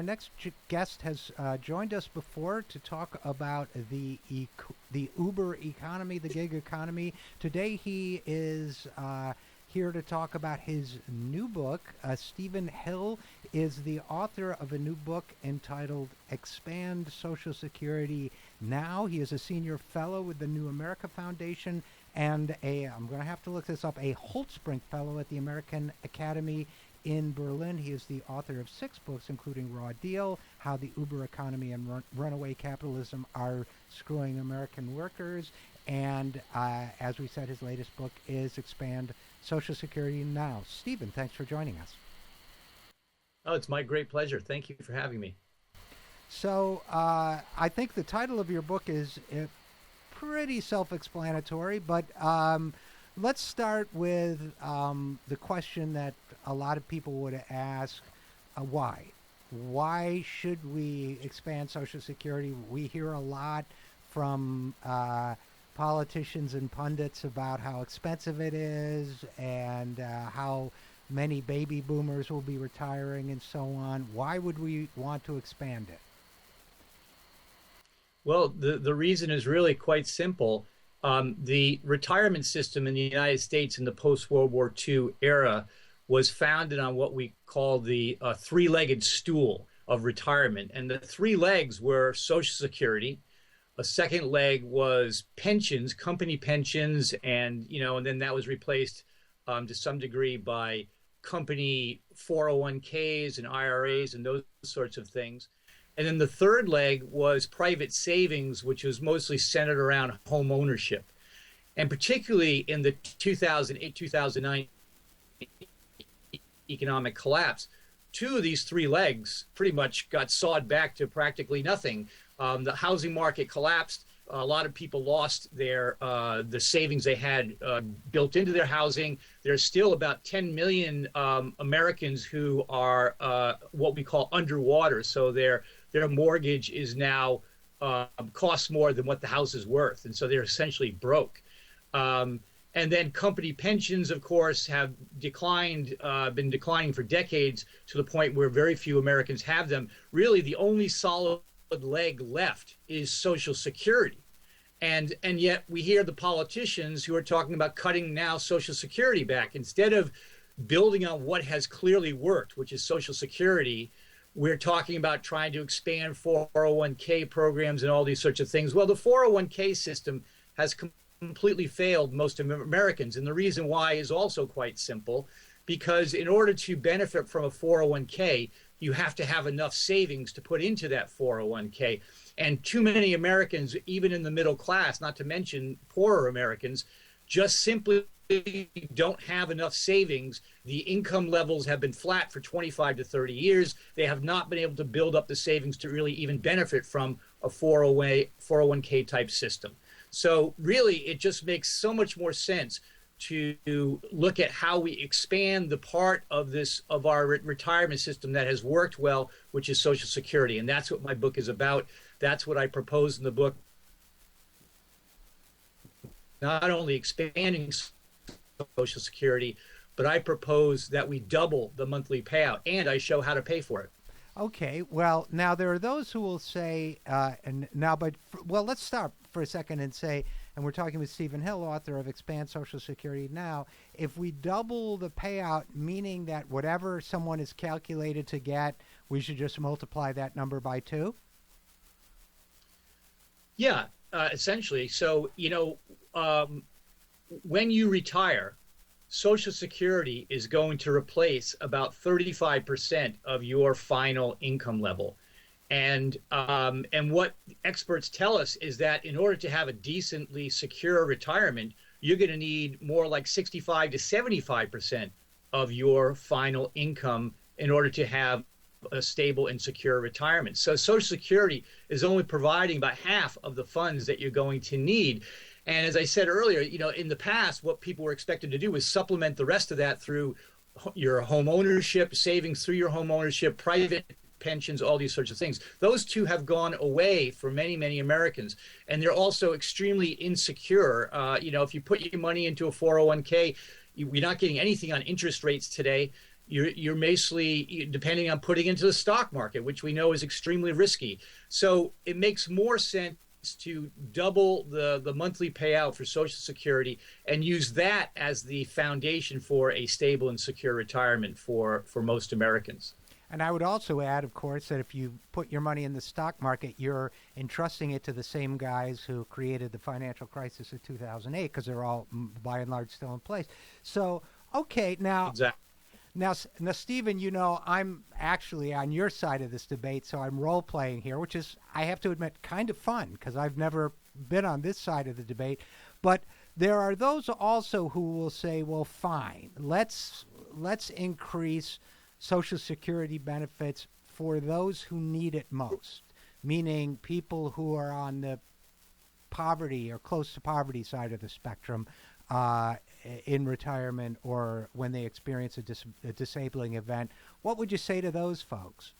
Our next guest has joined us before to talk about the Uber economy, the gig economy. Today he is here to talk about his new book. Stephen Hill is the author of a new book entitled Expand Social Security Now. He is a senior fellow with the New America Foundation and I'm going to have to look this up, a Holtzbrinck Fellow at the American Academy in Berlin. He is the author of 6 books, including Raw Deal, How the Uber Economy and Runaway Capitalism Are Screwing American Workers. And as we said, his latest book is Expand Social Security Now. Stephen, thanks for joining us. Oh, it's my great pleasure. Thank you for having me. So I think the title of your book is pretty self-explanatory, but let's start with the question that a lot of people would ask, why? Why should we expand Social Security? We hear a lot from politicians and pundits about how expensive it is and how many baby boomers will be retiring and so on. Why would we want to expand it? Well, the reason is really quite simple. The retirement system in the United States in the post-World War II era was founded on what we call the three-legged stool of retirement. And the 3 legs were Social Security. A second leg was pensions, company pensions, and then that was replaced to some degree by company 401ks and IRAs and those sorts of things. And then the third leg was private savings, which was mostly centered around home ownership. And particularly in the 2008-2009 economic collapse, 2 of these 3 legs pretty much got sawed back to practically nothing. The housing market collapsed. A lot of people lost the savings they had built into their housing. There's still about 10 million Americans who are what we call underwater. So their mortgage is now costs more than what the house is worth, and so they're essentially broke. And then company pensions, of course, have been declining for decades to the point where very few Americans have them. Really, the only solid leg left is Social Security. And yet we hear the politicians who are talking about cutting now Social Security back. Instead of building on what has clearly worked, which is Social Security, we're talking about trying to expand 401k programs and all these sorts of things. Well, the 401k system has completely failed most Americans. And the reason why is also quite simple, because in order to benefit from a 401k, you have to have enough savings to put into that 401k. And too many Americans, even in the middle class, not to mention poorer Americans, just simply don't have enough savings. The income levels have been flat for 25 to 30 years. They have not been able to build up the savings to really even benefit from a 401k type system. So really, it just makes so much more sense to look at how we expand the part of our retirement system that has worked well, which is Social Security. And that's what my book is about. That's what I propose in the book. Not only expanding Social Security, but I propose that we double the monthly payout, and I show how to pay for it. Okay, well, now there are those who will say, let's stop for a second and say, and we're talking with Stephen Hill, author of Expand Social Security Now, if we double the payout, meaning that whatever someone is calculated to get, we should just multiply that number by 2? Yeah, essentially. So, when you retire, Social Security is going to replace about 35% of your final income level. And what experts tell us is that in order to have a decently secure retirement, you're going to need more like 65 to 75% of your final income in order to have a stable and secure retirement. So Social Security is only providing about half of the funds that you're going to need. And as I said earlier, in the past, what people were expected to do was supplement the rest of that through your home ownership, savings through your home ownership, private pensions, all these sorts of things. Those 2 have gone away for many, many Americans. And they're also extremely insecure. If you put your money into a 401k, you're not getting anything on interest rates today. you're basically depending on putting into the stock market, which we know is extremely risky. So it makes more sense to double the monthly payout for Social Security and use that as the foundation for a stable and secure retirement for most Americans. And I would also add, of course, that if you put your money in the stock market, you're entrusting it to the same guys who created the financial crisis of 2008, because they're all, by and large, still in place. So, okay, now, Exactly. now, Stephen, you know, I'm actually on your side of this debate, so I'm role-playing here, which is, I have to admit, kind of fun, because I've never been on this side of the debate. But there are those also who will say, well, fine, let's increase Social Security benefits for those who need it most, meaning people who are on the poverty or close to poverty side of the spectrum in retirement or when they experience a disabling event. What would you say to those folks?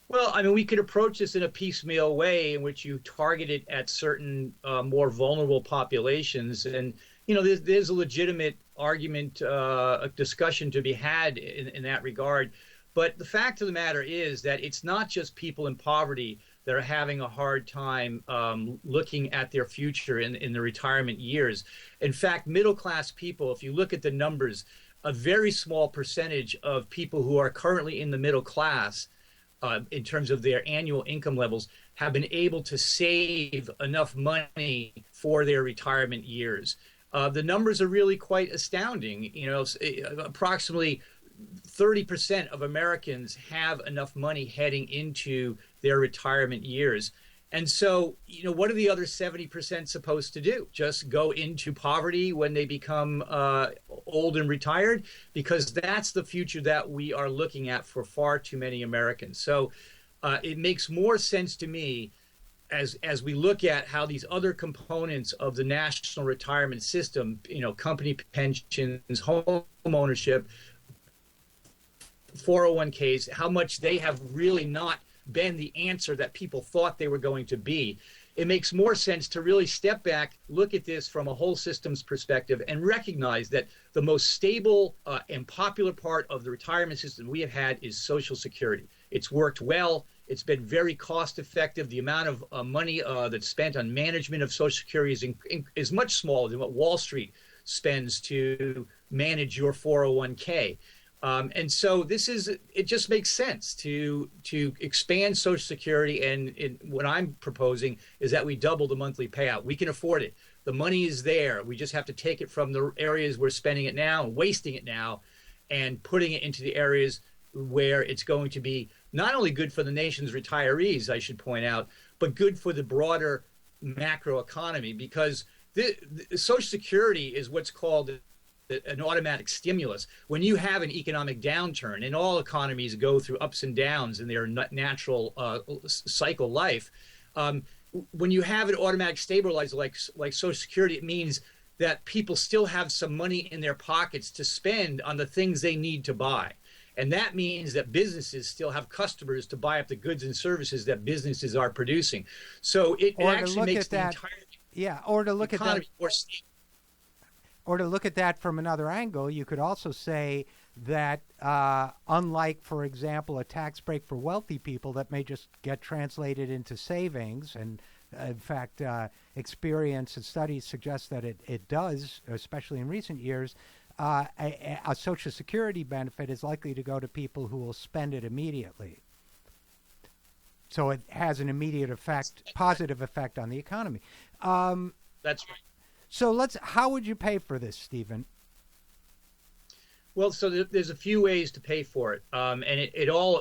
Well, I mean, we could approach this in a piecemeal way in which you target it at certain more vulnerable populations. And, you know, there's a legitimate argument, a discussion to be had in that regard. But the fact of the matter is that it's not just people in poverty that are having a hard time looking at their future in the retirement years. In fact, middle-class people, if you look at the numbers, a very small percentage of people who are currently in the middle class in terms of their annual income levels, have been able to save enough money for their retirement years. The numbers are really quite astounding. You know, approximately 30% of Americans have enough money heading into their retirement years. And so, you know, what are the other 70% supposed to do? Just go into poverty when they become old and retired? Because that's the future that we are looking at for far too many Americans. So it makes more sense to me as we look at how these other components of the national retirement system, you know, company pensions, home ownership, 401ks, how much they have really not been the answer that people thought they were going to be. It makes more sense to really step back, look at this from a whole systems perspective, and recognize that the most stable and popular part of the retirement system we have had is Social Security. It's worked well. It's been very cost effective. The amount of money that's spent on management of Social Security is much smaller than what Wall Street spends to manage your 401k. And so it just makes sense to expand Social Security. And what I'm proposing is that we double the monthly payout. We can afford it. The money is there. We just have to take it from the areas we're spending it now and wasting it now and putting it into the areas where it's going to be not only good for the nation's retirees, I should point out, but good for the broader macro economy, because the Social Security is what's called an automatic stimulus. When you have an economic downturn, and all economies go through ups and downs in their natural cycle life, when you have an automatic stabilizer like Social Security, it means that people still have some money in their pockets to spend on the things they need to buy. And that means that businesses still have customers to buy up the goods and services that businesses are producing. So it actually makes the entire or to look at that more stable. Or to look at that from another angle, you could also say that unlike, for example, a tax break for wealthy people that may just get translated into savings, and in fact, experience and studies suggest that it does, especially in recent years, a Social Security benefit is likely to go to people who will spend it immediately. So it has an immediate effect, positive effect on the economy. That's right. So how would you pay for this, Stephen? Well, so there's a few ways to pay for it. And it all,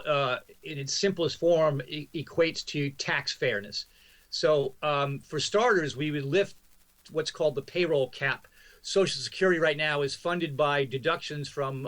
in its simplest form, equates to tax fairness. So for starters, we would lift what's called the payroll cap. Social Security right now is funded by deductions from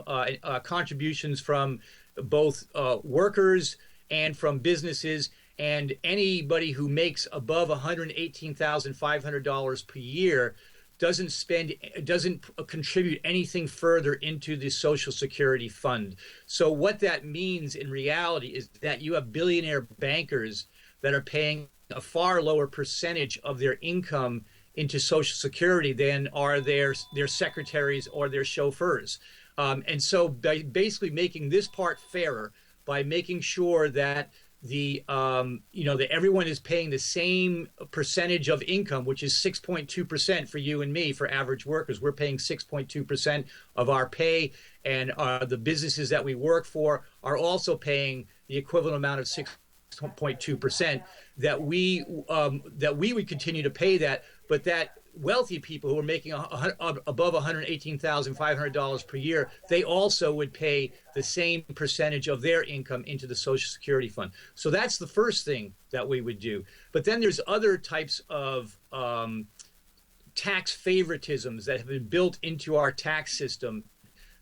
contributions from both workers and from businesses. And anybody who makes above $118,500 per year doesn't contribute anything further into the Social Security fund. So what that means in reality is that you have billionaire bankers that are paying a far lower percentage of their income into Social Security than are their secretaries or their chauffeurs. And so by basically making this part fairer, by making sure that that everyone is paying the same percentage of income, which is 6.2% for you and me, for average workers. We're paying 6.2% of our pay, and the businesses that we work for are also paying the equivalent amount of 6.2%. That we would continue to pay that, but that wealthy people who are making above $118,500 per year, they also would pay the same percentage of their income into the Social Security fund. So that's the first thing that we would do. But then there's other types of tax favoritisms that have been built into our tax system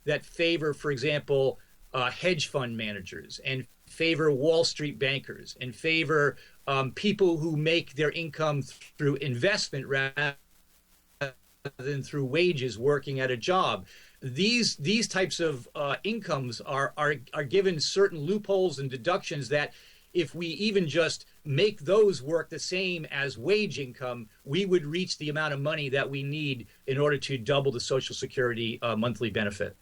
that favor, for example, hedge fund managers, and favor Wall Street bankers, and favor people who make their income through investment rather than through wages working at a job. These types of incomes are given certain loopholes and deductions that if we even just make those work the same as wage income, we would reach the amount of money that we need in order to double the Social Security monthly benefit.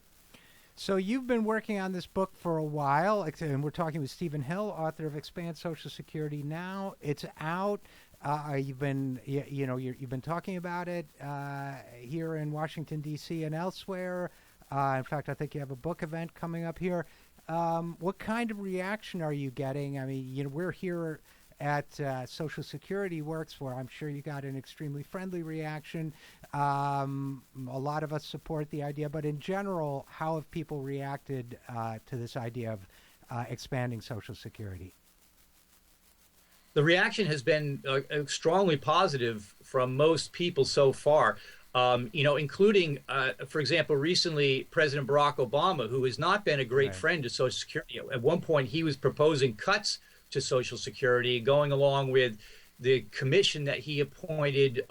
So you've been working on this book for a while, and we're talking with Stephen Hill, author of Expand Social Security Now. It's out. You've been talking about it here in Washington, D.C. and elsewhere. In fact, I think you have a book event coming up here. What kind of reaction are you getting? I mean, we're here at Social Security Works, where I'm sure you got an extremely friendly reaction. A lot of us support the idea, but in general, how have people reacted to this idea of expanding Social Security? The reaction has been strongly positive from most people so far, including, for example, recently President Barack Obama, who has not been a great friend to Social Security. At one point, he was proposing cuts to Social Security, going along with the commission that he appointed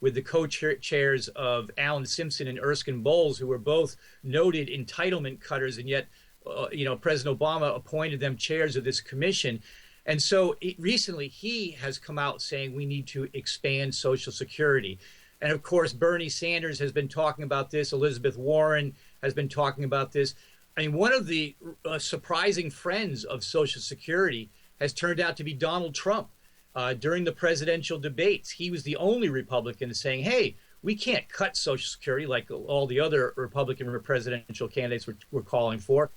with the co-chairs of Alan Simpson and Erskine Bowles, who were both noted entitlement cutters, and yet, President Obama appointed them chairs of this commission. And so recently he has come out saying we need to expand Social Security. And of course, Bernie Sanders has been talking about this. Elizabeth Warren has been talking about this. I mean, one of the surprising friends of Social Security has turned out to be Donald Trump. During the presidential debates, he was the only Republican saying, hey, we can't cut Social Security like all the other Republican presidential candidates were calling for.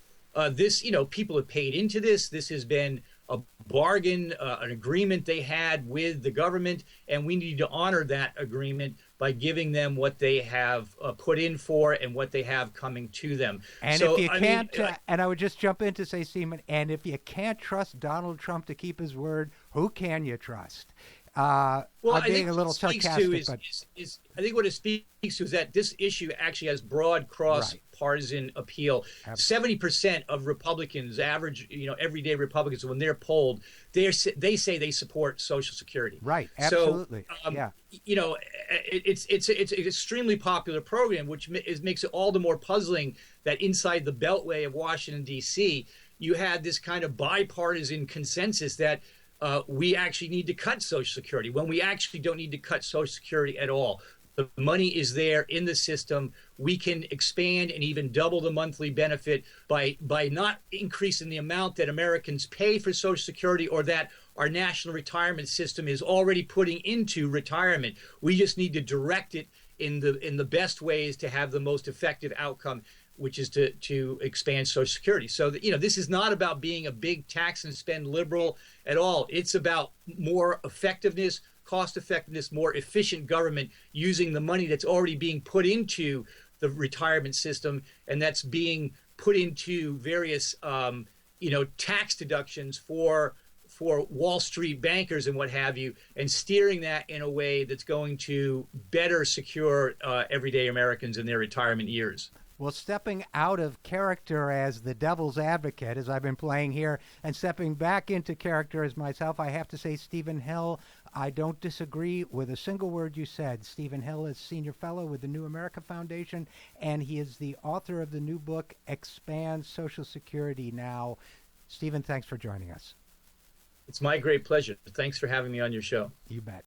People have paid into this. This has been a bargain, an agreement they had with the government, and we need to honor that agreement by giving them what they have put in for and what they have coming to them. And so, if you can't, and I would just jump in to say, Stephen, and if you can't trust Donald Trump to keep his word, who can you trust? I'm being a little sarcastic, but I think what it speaks to is that this issue actually has broad cross-partisan appeal. 70% of Republicans, average, everyday Republicans, when they're polled, they say they support Social Security. Right. Absolutely. So, it's an extremely popular program, which makes it all the more puzzling that inside the Beltway of Washington, D.C., you had this kind of bipartisan consensus that we actually need to cut Social Security when we actually don't need to cut Social Security at all. The money is there in the system. We can expand and even double the monthly benefit by not increasing the amount that Americans pay for Social Security or that our national retirement system is already putting into retirement. We just need to direct it in the best ways to have the most effective outcome, which is to expand Social Security. So this is not about being a big tax and spend liberal at all. It's about more effectiveness, cost effectiveness, more efficient government using the money that's already being put into the retirement system, and that's being put into various tax deductions for Wall Street bankers and what have you, and steering that in a way that's going to better secure everyday Americans in their retirement years. Well, stepping out of character as the devil's advocate, as I've been playing here, and stepping back into character as myself, I have to say, Stephen Hill, I don't disagree with a single word you said. Stephen Hill is Senior Fellow with the New America Foundation, and he is the author of the new book, Expand Social Security Now. Stephen, thanks for joining us. It's my great pleasure. Thanks for having me on your show. You bet.